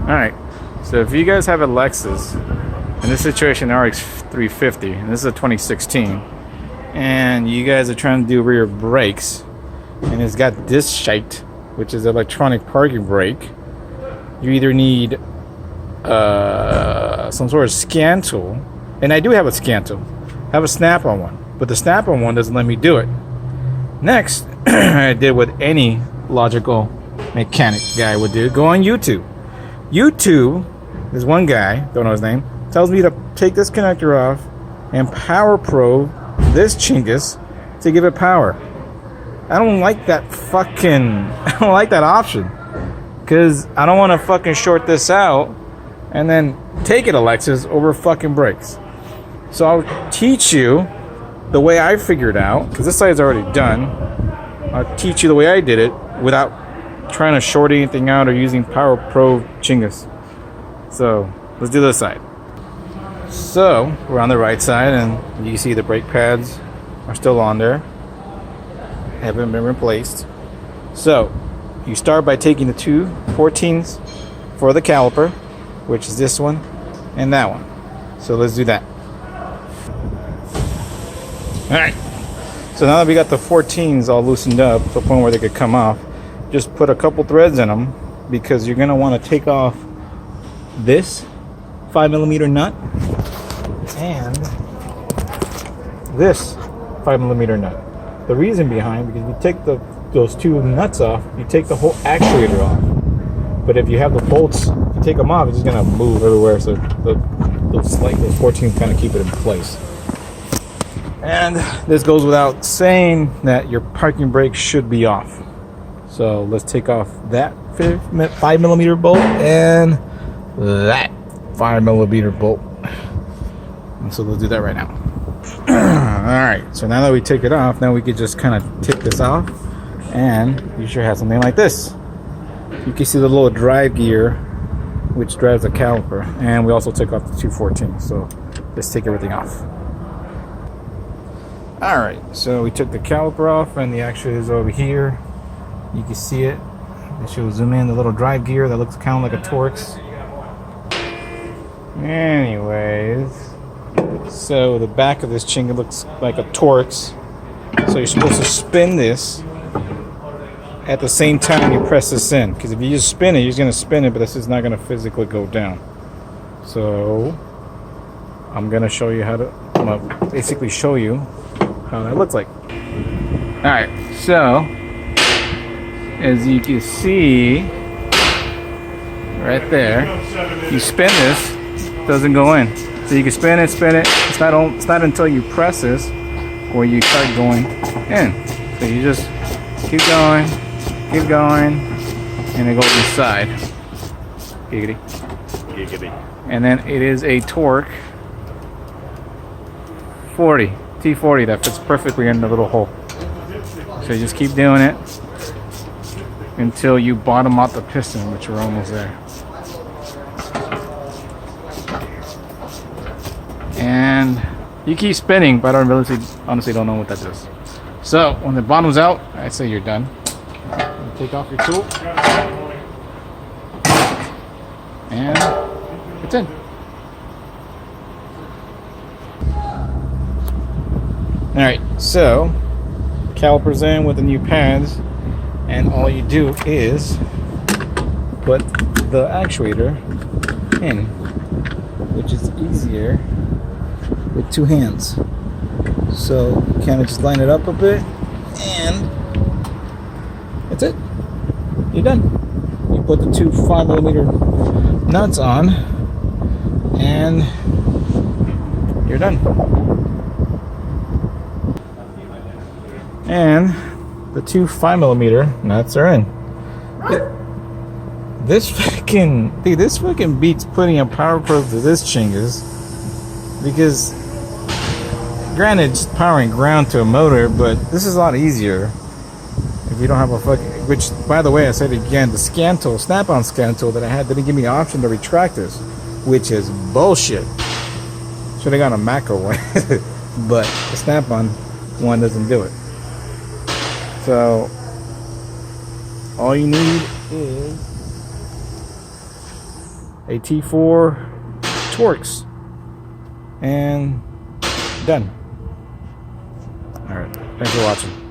Alright, so if you guys have a Lexus, in this situation RX350, and this is a 2016, and you guys are trying to do rear brakes, and it's got this shite, which is electronic parking brake, you either need some sort of scan tool, and I do have a scan tool. I have a snap-on one, but the snap-on one doesn't let me do it. Next, I did what any logical mechanic guy would do: go on YouTube. YouTube, there's one guy, don't know his name, tells me to take this connector off and power probe this chingus to give it power. I don't like that I don't like that option, because I don't want to fucking short this out and then take it a Lexus over fucking brakes. So I'll teach you the way I figured out, because this side's already done. I'll teach you the way I did it without trying to short anything out or using power probe chingus. So let's do this side. So we're on the right side, and you see the brake pads are still on there, haven't been replaced. So you start by taking the two 14s for the caliper, which is this one and that one. So let's do that. Alright, so now that we got the 14s all loosened up to the point where they could come off, just put a couple threads in them, because you're going to want to take off this 5mm nut and this 5mm nut. The reason behind, because if you take those two nuts off, you take the whole actuator off. But if you have the bolts, if you take them off, it's just going to move everywhere, so those 14s kind of keep it in place. And this goes without saying that your parking brake should be off. So let's take off that 5mm bolt and that 5mm bolt. And so let's do that right now. Alright, so now that we take it off, now we could just kind of take this off, and you should have something like this. You can see the little drive gear, which drives the caliper, and we also took off the 214. So let's take everything off. Alright, so we took the caliper off, and the actuator is over here. You can see it. It shows zoom in the little drive gear that looks kind of like a Torx. Anyways, so the back of this chinga looks like a Torx. So you're supposed to spin this at the same time you press this in, because if you just spin it, you're just going to spin it, but this is not going to physically go down. So I'm going to show you how to, I'm going to basically show you how that looks like. Alright, so as you can see right there, you spin this, it doesn't go in. So you can spin it. It's not until you press this or you start going in. So you just keep going, and it goes inside. Giggity. And then it is a Torque 40, T40 that fits perfectly in the little hole. So you just keep doing it until you bottom out the piston, which we're almost there. And you keep spinning, but I honestly don't know what that is. So when the bottom's out, I say you're done. You take off your tool, and it's in. Alright, so caliper's in with the new pads, and all you do is put the actuator in, which is easier with two hands. So kind of just line it up a bit, and that's it. You're done. You put the two 5mm nuts on, and you're done. And the two 5mm nuts are in. This fucking beats putting a power probe to this chingus, because granted it's powering ground to a motor, but this is a lot easier if you don't have a fucking, which by the way, I said again, the scan tool, snap-on scan tool that I had didn't give me the option to retract this, which is bullshit. Should have got a macro one. But the snap-on one doesn't do it. So all you need is a T4 Torx, and done. All right, thanks for watching.